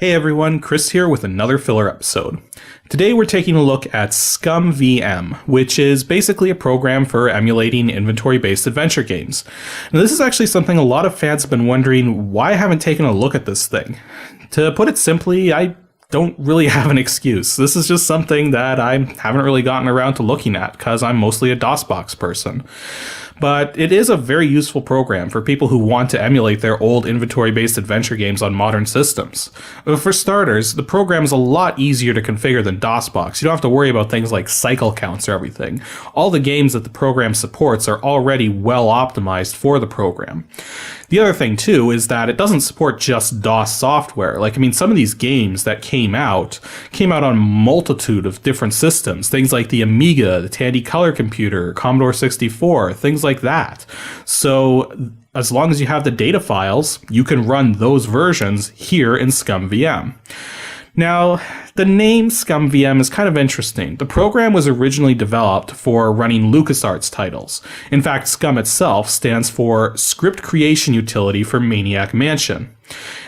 Hey everyone, Chris here with another filler episode. Today we're taking a look at ScummVM, which is basically a program for emulating inventory-based adventure games. Now this is actually something a lot of fans have been wondering why I haven't taken a look at this thing. To put it simply, I don't really have an excuse. This is just something that I haven't really gotten around to looking at because I'm mostly a DOSBox person. But it is a very useful program for people who want to emulate their old inventory-based adventure games on modern systems. For starters, the program is a lot easier to configure than DOSBox. You don't have to worry about things like cycle counts or everything. All the games that the program supports are already well optimized for the program. The other thing too is that it doesn't support just DOS software. Some of these games that came out on a multitude of different systems. Things like the Amiga, the Tandy Color Computer, Commodore 64, things like that. So as long as you have the data files, you can run those versions here in ScummVM. Now, the name ScummVM is kind of interesting. The program was originally developed for running LucasArts titles. In fact, Scum itself stands for Script Creation Utility for Maniac Mansion.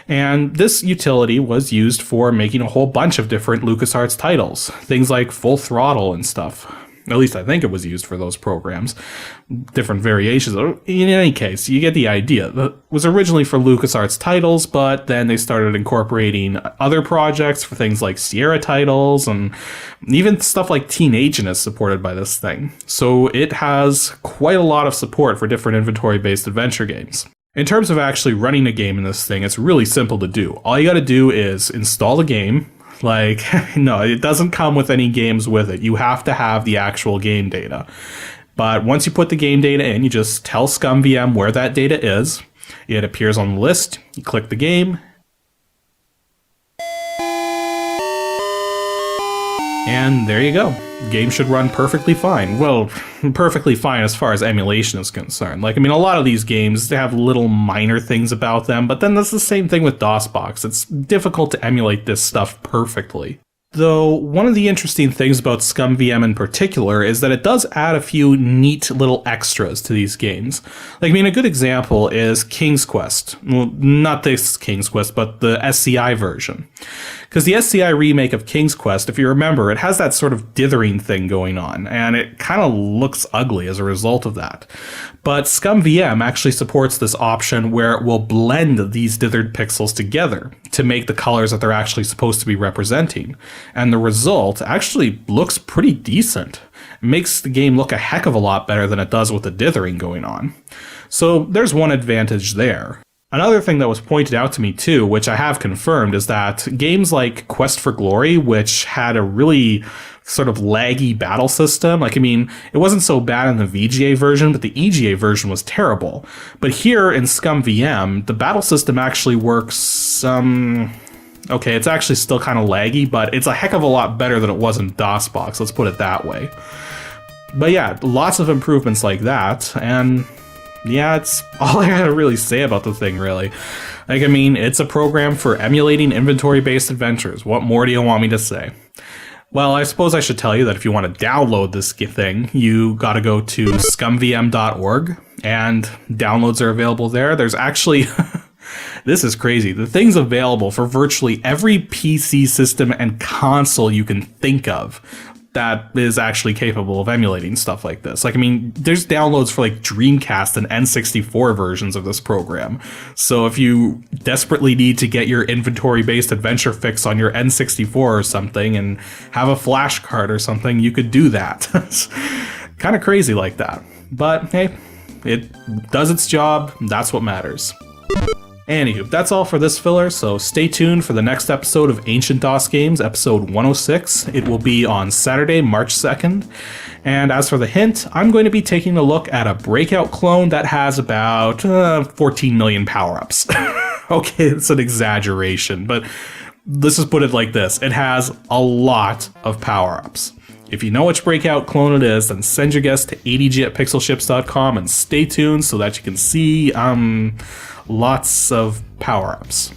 And this utility was used for making a whole bunch of different LucasArts titles, things like Full Throttle and stuff. At least I think it was used for those programs. Different variations. In any case, you get the idea. It was originally for LucasArts titles, but then they started incorporating other projects for things like Sierra titles, and even stuff like Teen Agent is supported by this thing. So it has quite a lot of support for different inventory-based adventure games. In terms of actually running a game in this thing, it's really simple to do. All you gotta do is install the game. No, it doesn't come with any games with it. You have to have the actual game data. But once you put the game data in, you just tell ScummVM where that data is. It appears on the list. You click the game. And there you go. The game should run perfectly fine. Well, perfectly fine as far as emulation is concerned. A lot of these games, they have little minor things about them, but then that's the same thing with DOSBox. It's difficult to emulate this stuff perfectly. Though, one of the interesting things about ScummVM in particular is that it does add a few neat little extras to these games. A good example is King's Quest. Well, not this King's Quest, but the SCI version. Because the SCI remake of King's Quest, if you remember, it has that sort of dithering thing going on, and it kind of looks ugly as a result of that. But ScummVM actually supports this option where it will blend these dithered pixels together to make the colors that they're actually supposed to be representing. And the result actually looks pretty decent. It makes the game look a heck of a lot better than it does with the dithering going on. So there's one advantage there. Another thing that was pointed out to me too, which I have confirmed, is that games like Quest for Glory, which had a really sort of laggy battle system, it wasn't so bad in the VGA version, but the EGA version was terrible. But here in ScummVM, the battle system actually works, okay, it's actually still kind of laggy, but it's a heck of a lot better than it was in DOSBox, let's put it that way. But yeah, lots of improvements like that, and yeah, it's all I gotta really say about the thing, really. It's a program for emulating inventory-based adventures. What more do you want me to say? Well, I suppose I should tell you that if you want to download this thing, you gotta go to scummvm.org, and downloads are available there. There's actually... This is crazy. The thing's available for virtually every PC system and console you can think of that is actually capable of emulating stuff like this. There's downloads for Dreamcast and N64 versions of this program. So if you desperately need to get your inventory-based adventure fix on your N64 or something and have a flash card or something, you could do that. It's kind of crazy like that. But hey, it does its job. That's what matters. Anywho, that's all for this filler, so stay tuned for the next episode of Ancient DOS Games, episode 106. It will be on Saturday, March 2nd. And as for the hint, I'm going to be taking a look at a Breakout clone that has about 14 million power-ups. Okay, it's an exaggeration, but let's just put it like this. It has a lot of power-ups. If you know which Breakout clone it is, then send your guess to adg@pixelships.com and stay tuned so that you can see lots of power-ups.